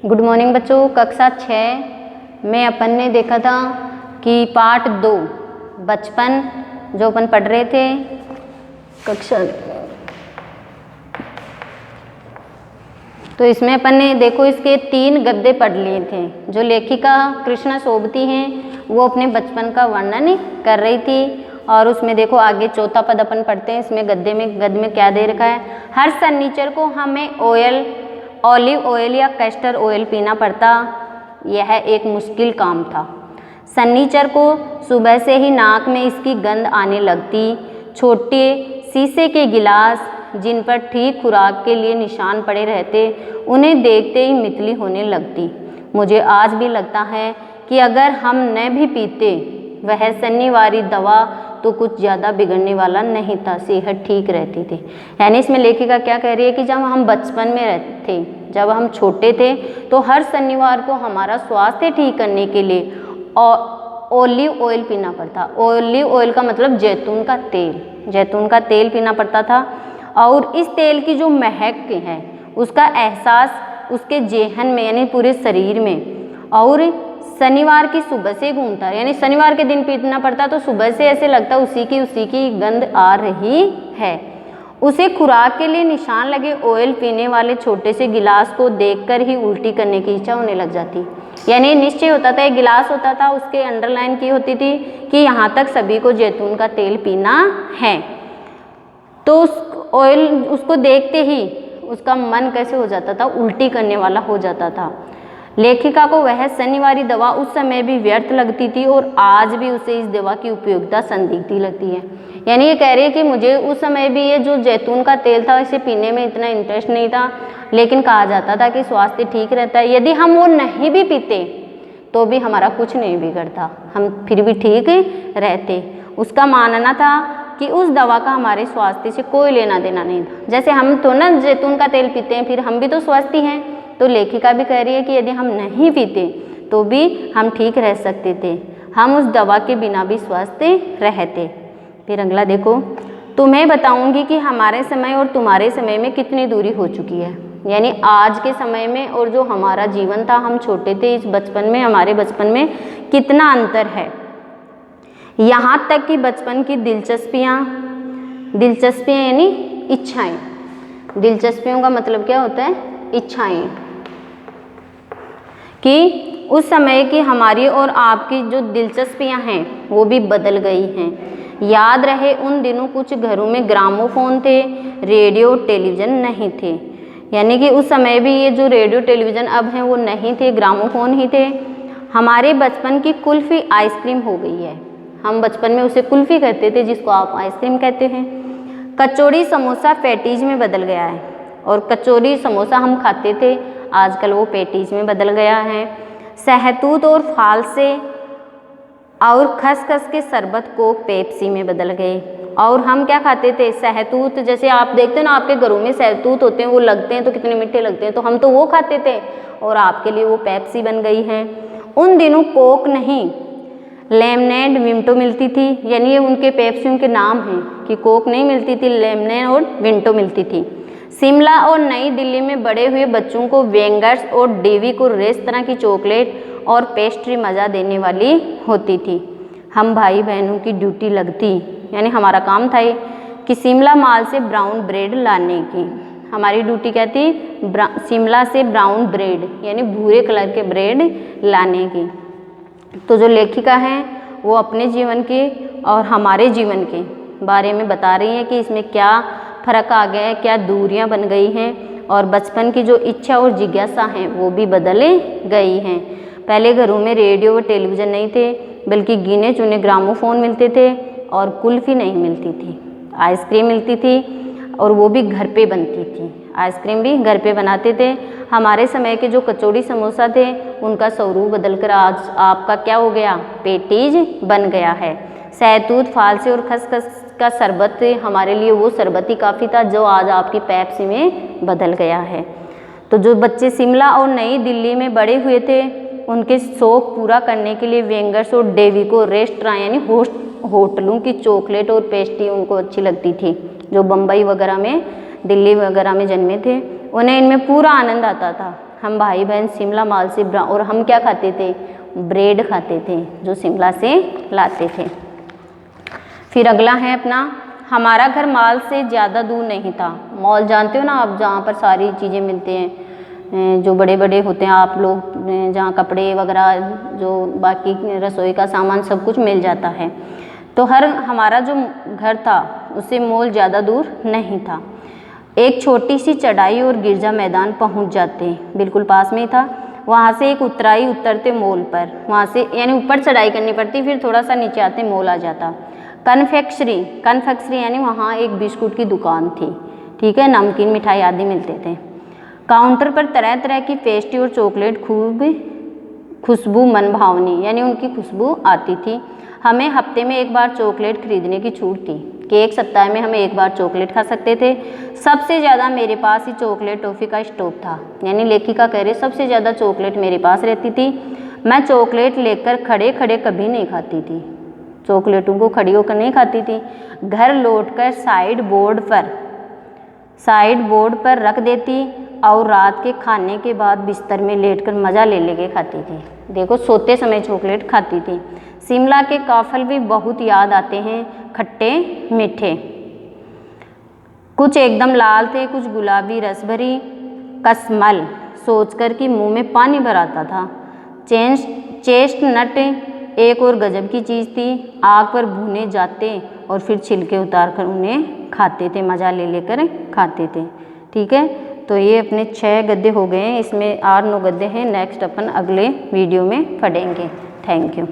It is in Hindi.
गुड मॉर्निंग बच्चों। कक्षा 6 में अपन ने देखा था कि पार्ट 2 बचपन जो अपन पढ़ रहे थे कक्षा, तो इसमें अपन ने देखो इसके 3 गद्य पढ़ लिए थे। जो लेखिका कृष्णा सोबती हैं वो अपने बचपन का वर्णन कर रही थी और उसमें देखो आगे चौथा पद अपन पढ़ते हैं। इसमें गद्य में क्या दे रखा है, हर शनिचर को हमें ऑलिव ऑयल या कैस्टर ऑयल पीना पड़ता। यह एक मुश्किल काम था। शनिचर को सुबह से ही नाक में इसकी गंध आने लगती। छोटे शीशे के गिलास जिन पर ठीक खुराक के लिए निशान पड़े रहते, उन्हें देखते ही मितली होने लगती। मुझे आज भी लगता है कि अगर हम न भी पीते वह शनिवारी दवा तो कुछ ज़्यादा बिगड़ने वाला नहीं था, सेहत ठीक रहती थी। यानी इसमें लेखिका क्या कह रही है कि जब हम बचपन में रहते थे, जब हम छोटे थे, तो हर शनिवार को हमारा स्वास्थ्य ठीक करने के लिए ऑलिव ऑयल पीना पड़ता। ऑलिव ऑयल का मतलब जैतून का तेल, जैतून का तेल पीना पड़ता था। और इस तेल की जो महक है उसका एहसास उसके जेहन में यानी पूरे शरीर में, और शनिवार की सुबह से घूमता यानी शनिवार के दिन पीना पड़ता तो सुबह से ऐसे लगता उसी की गंध आ रही है। उसे खुराक के लिए निशान लगे ऑयल पीने वाले छोटे से गिलास को देखकर ही उल्टी करने की इच्छा होने लग जाती। यानी निश्चय होता था, एक गिलास होता था, उसके अंडरलाइन की होती थी कि यहाँ तक सभी को जैतून का तेल पीना है। तो उस ऑयल उसको देखते ही उसका मन कैसे हो जाता था, उल्टी करने वाला हो जाता था। लेखिका को वह शनिवारी दवा उस समय भी व्यर्थ लगती थी और आज भी उसे इस दवा की उपयोगिता संदिग्ध लगती है। यानी ये कह रही है कि मुझे उस समय भी ये जो जैतून का तेल था इसे पीने में इतना इंटरेस्ट नहीं था, लेकिन कहा जाता था कि स्वास्थ्य ठीक रहता है, यदि हम वो नहीं भी पीते तो भी हमारा कुछ नहीं बिगड़ता, हम फिर भी ठीक रहते। उसका मानना था कि उस दवा का हमारे स्वास्थ्य से कोई लेना देना नहीं था। जैसे हम तो ना जैतून का तेल पीते हैं, फिर हम भी तो स्वस्थ हैं। तो लेखिका भी कह रही है कि यदि हम नहीं पीते तो भी हम ठीक रह सकते थे, हम उस दवा के बिना भी स्वस्थ रहते। फिर अगला देखो, तुम्हें बताऊंगी कि हमारे समय और तुम्हारे समय में कितनी दूरी हो चुकी है। यानी आज के समय में और जो हमारा जीवन था, हम छोटे थे, इस बचपन में, हमारे बचपन में कितना अंतर है। यहाँ तक कि बचपन की दिलचस्पियाँ यानी इच्छाएं, दिलचस्पियों का मतलब क्या होता है, इच्छाएं, कि उस समय की हमारी और आपकी जो दिलचस्पियां हैं वो भी बदल गई हैं। याद रहे उन दिनों कुछ घरों में ग्रामोफोन थे, रेडियो टेलीविज़न नहीं थे। यानी कि उस समय भी ये जो रेडियो टेलीविज़न अब हैं वो नहीं थे, ग्रामोफोन ही थे। हमारे बचपन की कुल्फ़ी आइसक्रीम हो गई है। हम बचपन में उसे कुल्फ़ी कहते थे, जिसको आप आइसक्रीम कहते हैं। कचौड़ी समोसा पैटीज में बदल गया है, और कचौड़ी समोसा हम खाते थे, आजकल वो पैटीज में बदल गया है। सहतूत और फालसे और खसखस के शरबत को पेप्सी में बदल गए। और हम क्या खाते थे, सहतूत, जैसे आप देखते हैं ना आपके घरों में सहतूत होते हैं, वो लगते हैं तो कितने मीठे लगते हैं, तो हम तो वो खाते थे और आपके लिए वो पेप्सी बन गई है। उन दिनों कोक नहीं, लेमनेड विंटो मिलती थी। यानी ये उनके पेप्सियों के नाम हैं कि कोक नहीं मिलती थी, लेमनेड और विंटो मिलती थी। शिमला और नई दिल्ली में बड़े हुए बच्चों को वेंगर्स और डेवी को रेस तरह की चॉकलेट और पेस्ट्री मज़ा देने वाली होती थी। हम भाई बहनों की ड्यूटी लगती, यानी हमारा काम था कि शिमला माल से ब्राउन ब्रेड लाने की। हमारी ड्यूटी क्या थी, शिमला से ब्राउन ब्रेड यानी भूरे कलर के ब्रेड लाने की। तो जो लेखिका हैं वो अपने जीवन के और हमारे जीवन के बारे में बता रही हैं कि इसमें क्या फ़र्क आ गया है, क्या दूरियां बन गई हैं, और बचपन की जो इच्छा और जिज्ञासा हैं वो भी बदल गई हैं। पहले घरों में रेडियो व टेलीविज़न नहीं थे, बल्कि गिने चुने ग्रामोफोन मिलते थे और कुल्फ़ी नहीं मिलती थी। आइसक्रीम मिलती थी और वो भी घर पे बनती थी, आइसक्रीम भी घर पे बनाते थे। हमारे समय के जो कचौड़ी समोसा थे उनका स्वरूप बदल कर आज आपका क्या हो गया, पेटीज बन गया है। सहतूत, फालसे और खसखस का शरबत हमारे लिए वो शरबत ही काफ़ी था, जो आज आपकी पेप्सी में बदल गया है। तो जो बच्चे शिमला और नई दिल्ली में बड़े हुए थे, उनके शौक पूरा करने के लिए वेंगर्स और डेवी को रेस्टोरेंट यानी होटलों की चॉकलेट और पेस्ट्री उनको अच्छी लगती थी। जो बम्बई वगैरह में, दिल्ली वगैरह में जन्मे थे, उन्हें इनमें पूरा आनंद आता था। हम भाई बहन शिमला माल से और हम क्या खाते थे, ब्रेड खाते थे जो शिमला से लाते थे। फिर अगला है अपना, हमारा घर मॉल से ज़्यादा दूर नहीं था। मॉल जानते हो ना आप, जहाँ पर सारी चीज़ें मिलते हैं, जो बड़े बड़े होते हैं आप लोग, जहाँ कपड़े वगैरह जो बाकी रसोई का सामान सब कुछ मिल जाता है। तो हमारा जो घर था उससे मॉल ज़्यादा दूर नहीं था। एक छोटी सी चढ़ाई और गिरजा मैदान पहुँच जाते, बिल्कुल पास में ही था। वहाँ से एक उतराई उतरते मॉल पर, वहाँ से यानी ऊपर चढ़ाई करनी पड़ती, फिर थोड़ा सा नीचे आते मॉल आ जाता। कन्फेक्शनरी यानी वहाँ एक बिस्कुट की दुकान थी, ठीक है, नमकीन मिठाई आदि मिलते थे। काउंटर पर तरह तरह की पेस्ट्री और चॉकलेट, खूब खुशबू मन भावनी यानी उनकी खुशबू आती थी। हमें हफ्ते में एक बार चॉकलेट खरीदने की छूट थी कि एक सप्ताह में हमें एक बार चॉकलेट खा सकते थे। सबसे ज़्यादा मेरे पास ही चॉकलेट टॉफ़ी का स्टॉक था, यानी लेखिका कह रही सबसे ज़्यादा चॉकलेट मेरे पास रहती थी। मैं चॉकलेट लेकर खड़े खड़े कभी नहीं खाती थी, चॉकलेटों को खड़ी होकर नहीं खाती थी। घर लौटकर साइड बोर्ड पर रख देती और रात के खाने के बाद बिस्तर में लेटकर मज़ा ले लेके खाती थी। देखो सोते समय चॉकलेट खाती थी। शिमला के काफल भी बहुत याद आते हैं, खट्टे मीठे, कुछ एकदम लाल थे, कुछ गुलाबी रस भरी कसमल सोचकर कि मुंह में पानी भर आता था। चेस्टनट एक और गजब की चीज़ थी, आग पर भुने जाते और फिर छिलके उतार कर उन्हें खाते थे, मज़ा ले लेकर खाते थे। ठीक है, तो ये अपने 6 गद्दे हो गए हैं, इसमें 8-9 गद्दे हैं। नेक्स्ट अपन अगले वीडियो में पढ़ेंगे। Thank you.